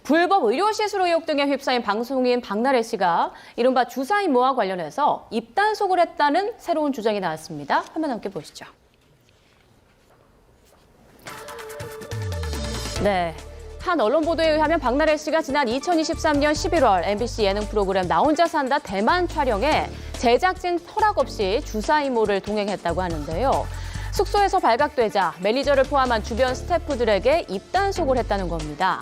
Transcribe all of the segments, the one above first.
불법 의료시술 의혹 등에 휩싸인 방송인 박나래 씨가 이른바 주사 이모와 관련해서 입단속을 했다는 새로운 주장이 나왔습니다. 화면 함께 보시죠. 네. 한 언론 보도에 의하면 박나래 씨가 지난 2023년 11월 MBC 예능 프로그램 나 혼자 산다 대만 촬영에 제작진 허락 없이 주사 이모를 동행했다고 하는데요. 숙소에서 발각되자 매니저를 포함한 주변 스태프들에게 입단속을 했다는 겁니다.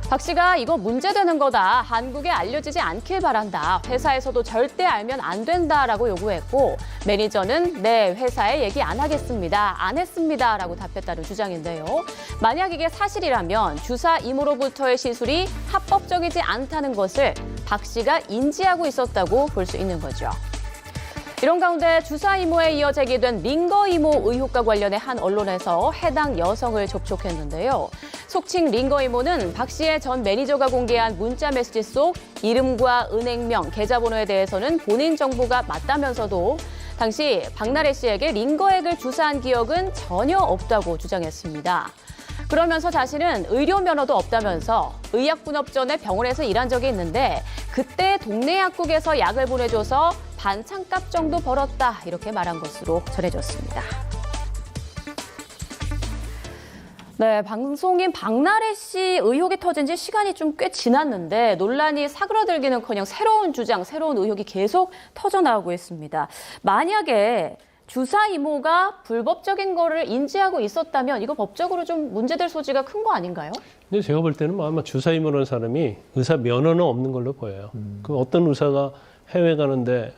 박 씨가 이거 문제되는 거다. 한국에 알려지지 않길 바란다. 회사에서도 절대 알면 안 된다라고 요구했고 매니저는 네, 회사에 얘기 안 하겠습니다. 안 했습니다. 라고 답했다는 주장인데요. 만약 이게 사실이라면 주사 이모로부터의 시술이 합법적이지 않다는 것을 박 씨가 인지하고 있었다고 볼 수 있는 거죠. 이런 가운데 주사 이모에 이어 제기된 링거 이모 의혹과 관련해 한 언론에서 해당 여성을 접촉했는데요. 속칭 링거 이모는 박 씨의 전 매니저가 공개한 문자 메시지 속 이름과 은행명, 계좌번호에 대해서는 본인 정보가 맞다면서도 당시 박나래 씨에게 링거액을 주사한 기억은 전혀 없다고 주장했습니다. 그러면서 자신은 의료 면허도 없다면서 의약분업 전에 병원에서 일한 적이 있는데 그때 동네 약국에서 약을 보내줘서 반찬값 정도 벌었다 이렇게 말한 것으로 전해졌습니다. 네, 방송인 박나래 씨 의혹이 터진 지 시간이 좀 꽤 지났는데 논란이 사그라들기는커녕 새로운 주장, 새로운 의혹이 계속 터져나오고 있습니다. 만약에 주사 이모가 불법적인 거를 인지하고 있었다면 이거 법적으로 좀 문제될 소지가 큰 거 아닌가요? 근데 제가 볼 때는 아마 주사 이모라는 사람이 의사 면허는 없는 걸로 보여요. 그 어떤 의사가 해외 가는데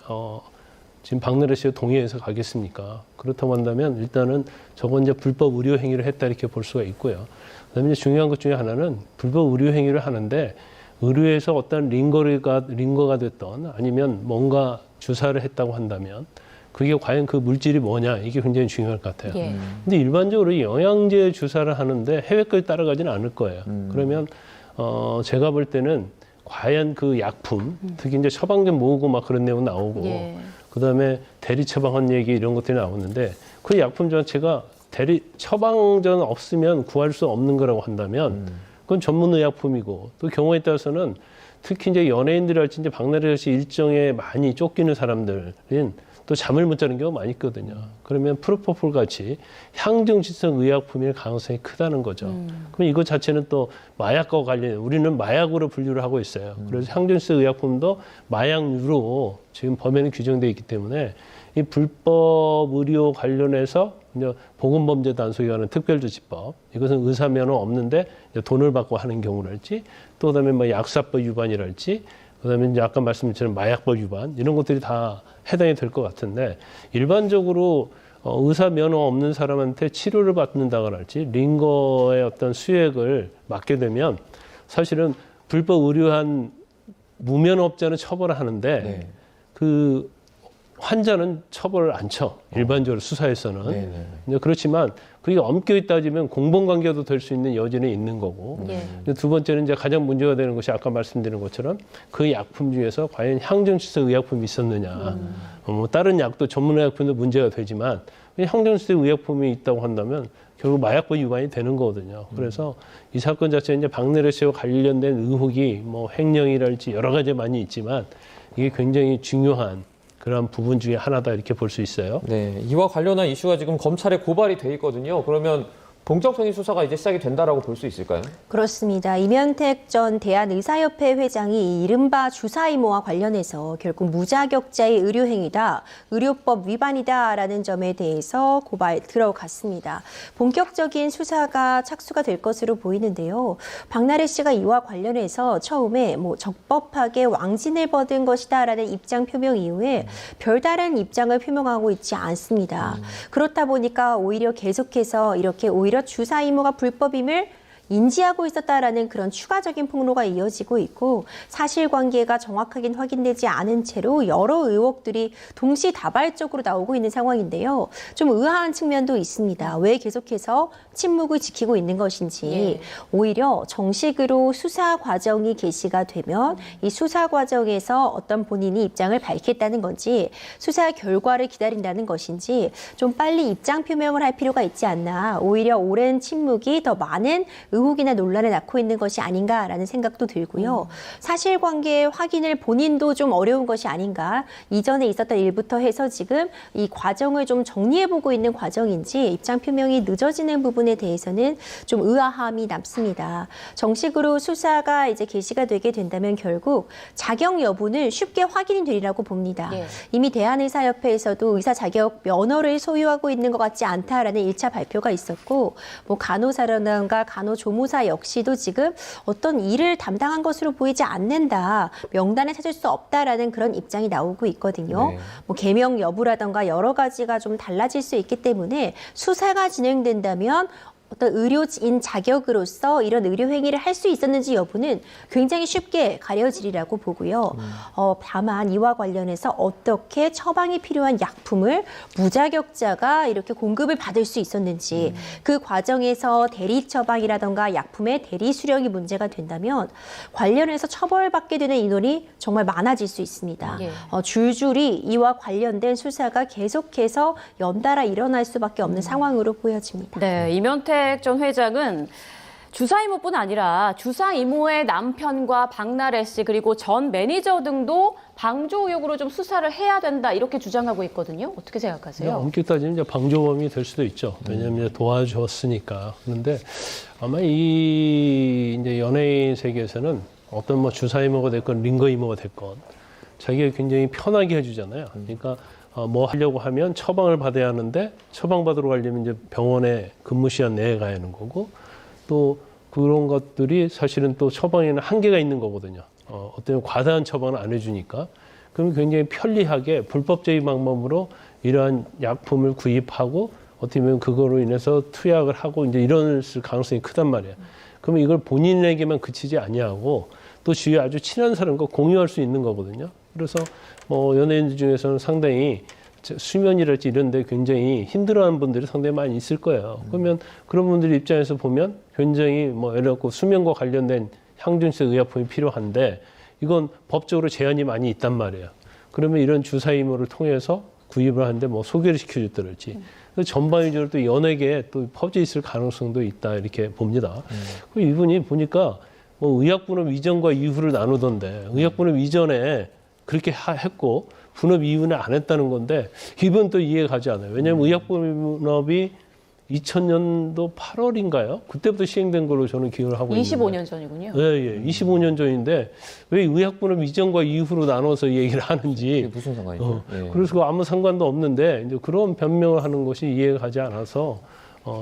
지금 박나래 씨가 동의해서 가겠습니까? 그렇다고 한다면 일단은 저건 이제 불법 의료 행위를 했다 이렇게 볼 수가 있고요. 그다음에 이제 중요한 것 중에 하나는 불법 의료 행위를 하는데 의료에서 어떤 링거가 됐던 아니면 뭔가 주사를 했다고 한다면 그게 과연 그 물질이 뭐냐 이게 굉장히 중요할 것 같아요. 예. 근데 일반적으로 영양제 주사를 하는데 해외까지 따라가지는 않을 거예요. 그러면 제가 볼 때는 과연 그 약품, 특히 이제 처방전 모으고 막 그런 내용 나오고, 예. 그다음에 대리 처방한 얘기 이런 것들이 나오는데 그 약품 자체가 처방전 없으면 구할 수 없는 거라고 한다면 그건 전문 의약품이고 또 경우에 따라서는 특히 이제 연예인들이랄지 이제 박나래 씨 일정에 많이 쫓기는 사람들은 또 잠을 못 자는 경우가 많이 있거든요. 그러면 프로포폴 같이 향정신성 의약품일 가능성이 크다는 거죠. 그럼 이것 자체는 또 마약과 관련, 우리는 마약으로 분류를 하고 있어요. 그래서 향정신성 의약품도 마약류로 지금 범위는 규정되어 있기 때문에 이 불법 의료 관련해서 이제 보건범죄단속이라는 특별조치법, 이것은 의사 면허 없는데 돈을 받고 하는 경우랄지, 또 그다음에 뭐 약사법 위반이랄지, 그다음에 이제 아까 말씀드린 마약법 위반 이런 것들이 다 해당이 될 것 같은데 일반적으로 의사 면허 없는 사람한테 치료를 받는다거나 할지 링거의 어떤 수액을 맞게 되면 사실은 불법 의료한 무면허업자는 처벌을 하는데 네. 그 환자는 처벌을 안 쳐. 일반적으로 수사에서는. 네네. 그렇지만 그게 엄격히 따지면 공범관계도 될 수 있는 여지는 있는 거고. 예. 두 번째는 이제 가장 문제가 되는 것이 아까 말씀드린 것처럼 그 약품 중에서 과연 향정신성 의약품이 있었느냐. 뭐 다른 약도 전문 의약품도 문제가 되지만 향정신성 의약품이 있다고 한다면 결국 마약법 위반이 되는 거거든요. 그래서 이 사건 자체는 이제 박나래 씨와 관련된 의혹이 뭐 횡령이랄지 여러 가지 많이 있지만 이게 굉장히 중요한 그런 부분 중에 하나다 이렇게 볼 수 있어요. 네, 이와 관련한 이슈가 지금 검찰에 고발이 돼 있거든요. 그러면 본격적인 수사가 이제 시작이 된다라고 볼 수 있을까요? 그렇습니다. 이면택 전 대한의사협회 회장이 이른바 주사이모와 관련해서 결국 무자격자의 의료행위다, 의료법 위반이다라는 점에 대해서 고발 들어갔습니다. 본격적인 수사가 착수가 될 것으로 보이는데요. 박나래 씨가 이와 관련해서 처음에 적법하게 왕진을 받은 것이다라는 입장 표명 이후에 별다른 입장을 표명하고 있지 않습니다. 그렇다 보니까 오히려 계속해서 이렇게 주사 이모가 불법임을 인지하고 있었다라는 그런 추가적인 폭로가 이어지고 있고 사실관계가 정확하게 확인되지 않은 채로 여러 의혹들이 동시다발적으로 나오고 있는 상황인데요. 좀 의아한 측면도 있습니다. 왜 계속해서 침묵을 지키고 있는 것인지 오히려 정식으로 수사 과정이 개시가 되면 이 수사 과정에서 어떤 본인이 입장을 밝혔다는 건지 수사 결과를 기다린다는 것인지 좀 빨리 입장 표명을 할 필요가 있지 않나. 오히려 오랜 침묵이 더 많은 의혹이나 논란을 낳고 있는 것이 아닌가라는 생각도 들고요. 사실관계 확인을 본인도 좀 어려운 것이 아닌가. 이전에 있었던 일부터 해서 지금 이 과정을 좀 정리해보고 있는 과정인지 입장 표명이 늦어지는 부분에 대해서는 좀 의아함이 남습니다. 정식으로 수사가 이제 개시가 되게 된다면 결국 자격 여부는 쉽게 확인이 되리라고 봅니다. 예. 이미 대한의사협회에서도 의사 자격 면허를 소유하고 있는 것 같지 않다라는 1차 발표가 있었고, 뭐 간호사라든가 간호조무사 역시도 지금 어떤 일을 담당한 것으로 보이지 않는다, 명단에 찾을 수 없다라는 그런 입장이 나오고 있거든요. 네. 뭐 개명 여부라든가 여러 가지가 좀 달라질 수 있기 때문에 수사가 진행된다면 어떤 의료인 자격으로서 이런 의료 행위를 할 수 있었는지 여부는 굉장히 쉽게 가려지리라고 보고요. 다만 이와 관련해서 어떻게 처방이 필요한 약품을 무자격자가 이렇게 공급을 받을 수 있었는지, 그 과정에서 대리 처방이라든가 약품의 대리 수령이 문제가 된다면 관련해서 처벌받게 되는 인원이 정말 많아질 수 있습니다. 예. 줄줄이 이와 관련된 수사가 계속해서 연달아 일어날 수밖에 없는 상황으로 보여집니다. 네, 이면택 전 회장은 주사 이모뿐 아니라 주사 이모의 남편과 박나래 씨 그리고 전 매니저 등도 방조 의혹으로 좀 수사를 해야 된다 이렇게 주장하고 있거든요. 어떻게 생각하세요? 엄격히 따지면 이제 방조범이 될 수도 있죠. 왜냐하면 도와줬으니까. 그런데 아마 이 이제 연예인 세계에서는 어떤 뭐 주사 이모가 됐건 링거 이모가 됐건 자기가 굉장히 편하게 해주잖아요. 그러니까 뭐 하려고 하면 처방을 받아야 하는데 처방 받으러 가려면 이제 병원에 근무 시간 내에 가야 하는 거고, 또 그런 것들이 사실은 또 처방에는 한계가 있는 거거든요. 어떤 과다한 처방을 안 해주니까. 그럼 굉장히 편리하게 불법적인 방법으로 이러한 약품을 구입하고 어떻게 보면 그거로 인해서 투약을 하고 이제 이럴 가능성이 크단 말이에요. 그러면 이걸 본인에게만 그치지 아니하고 또 주위에 아주 친한 사람과 공유할 수 있는 거거든요. 그래서 뭐 연예인들 중에서는 상당히 수면이랄지 이런 데 굉장히 힘들어하는 분들이 상당히 많이 있을 거예요. 그러면 그런 분들 입장에서 보면 굉장히 뭐 예를 들어 수면과 관련된 항균性의약품이 필요한데 이건 법적으로 제한이 많이 있단 말이에요. 그러면 이런 주사임무를 통해서 구입을 하는데 뭐 소개를 시켜줬다랄지 전방위적으로 또 연예계에 또 퍼져 있을 가능성도 있다 이렇게 봅니다. 이분이 보니까 뭐 의약분업 이전과 이후를 나누던데 의약분업 이전에 그렇게 했고 분업 이후는 안 했다는 건데 이건 또 이해가 가지 않아요. 왜냐하면 의약분업이 2000년도 8월인가요? 그때부터 시행된 걸로 저는 기억을 하고 있는데. 25년 전이군요. 예, 25년 전인데 왜 의약분업 이전과 이후로 나눠서 얘기를 이게 하는지. 무슨 상관이죠? 예. 그래서 아무 상관도 없는데 이제 그런 변명을 하는 것이 이해가 가지 않아서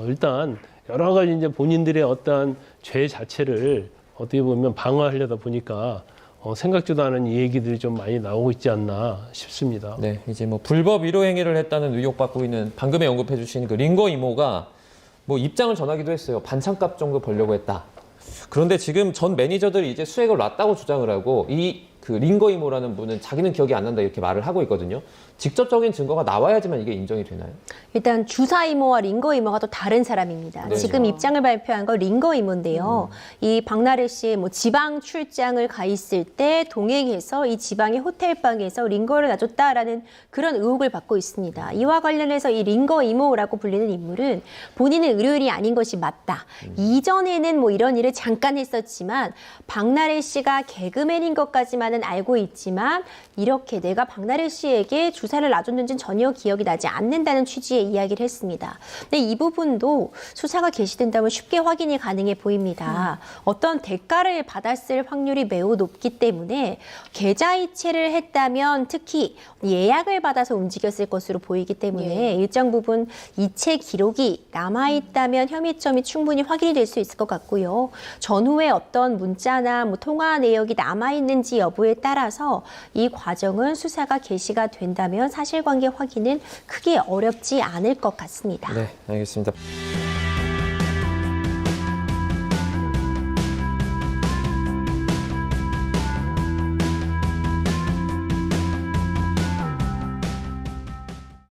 일단 여러 가지 이제 본인들의 어떠한 죄 자체를 어떻게 보면 방어하려다 보니까 생각지도 않은 이 얘기들이 좀 많이 나오고 있지 않나 싶습니다. 네, 이제 뭐 불법 위로 행위를 했다는 의혹받고 있는 방금에 언급해주신 그 링거 이모가 뭐 입장을 전하기도 했어요. 반찬값 정도 벌려고 했다. 그런데 지금 전 매니저들이 이제 수액을 놨다고 주장을 하고 이 그 링거 이모라는 분은 자기는 기억이 안 난다 이렇게 말을 하고 있거든요. 직접적인 증거가 나와야지만 이게 인정이 되나요? 일단 주사 이모와 링거 이모가 또 다른 사람입니다. 네. 지금 입장을 발표한 건 링거 이모인데요. 이 박나래 씨 뭐 지방 출장을 가 있을 때 동행해서 이 지방의 호텔방에서 링거를 놔줬다라는 그런 의혹을 받고 있습니다. 이와 관련해서 이 링거 이모라고 불리는 인물은 본인은 의료인이 아닌 것이 맞다. 이전에는 뭐 이런 일을 잠깐 했었지만 박나래 씨가 개그맨인 것까지만은 알고 있지만 이렇게 내가 박나래 씨에게 주사를 놔줬는지는 전혀 기억이 나지 않는다는 취지의 이야기를 했습니다. 근데 이 부분도 수사가 개시된다면 쉽게 확인이 가능해 보입니다. 어떤 대가를 받았을 확률이 매우 높기 때문에 계좌이체를 했다면 특히 예약을 받아서 움직였을 것으로 보이기 때문에 일정 부분 이체 기록이 남아있다면 혐의점이 충분히 확인이 될 수 있을 것 같고요. 전후에 어떤 문자나 뭐 통화 내역이 남아있는지 여부에 따라서 이 과정은 수사가 개시가 된다면 사실관계 확인은 크게 어렵지 않을 것 같습니다. 네, 알겠습니다.